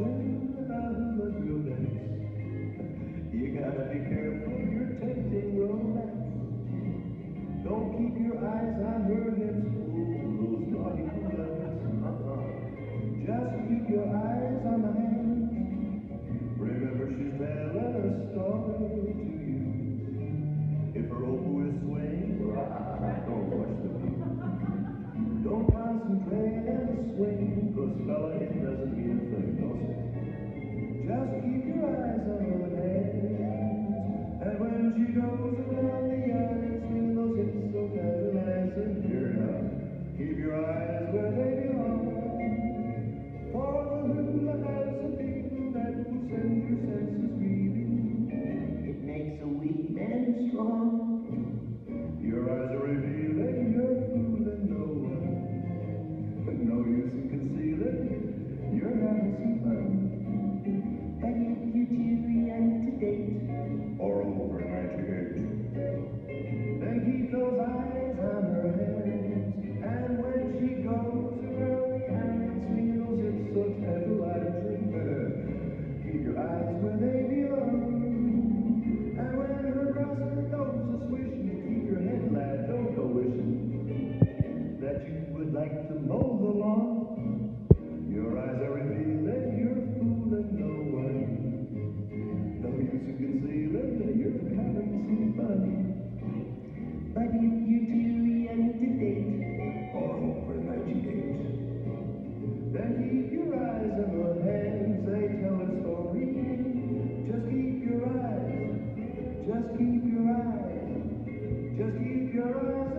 watching the goodness. You gotta be careful, you're tempting romance. Don't keep your eyes on her hips, those naughty lips. Just keep your eyes on the hands. Remember, she's telling a story to you. If her oboe is swaying, don't watch the view. Don't concentrate on the swing, 'cause fella, it doesn't mean a thing, no sir. Just keep your eyes on her hands. And when she goes around the island, swing those hips so tantalizing. Here now, keep your eyes where they belong. For the hula has a beat that will send your senses reeling. It makes a weak man strong. Your eyes are revealing, you're fooling no one. No use in concealing, you're having some fun. But if you too young to date, or over 98, then keep those eyes on her hands. And when she goes around the island, swing those hips so tantalizing. Keep your eyes where they belong. And when her brother goes a swishing, keep your head, lad, don't go wishing that you would like to mow the lawn. Your eyes are revealing, you're fooling no one. No use in concealing, you're having some fun. But if you're too young to date, or over 98, then keep your eyes on her hands, they tell a story. Just keep your eyes, just keep your eyes, just keep your eyes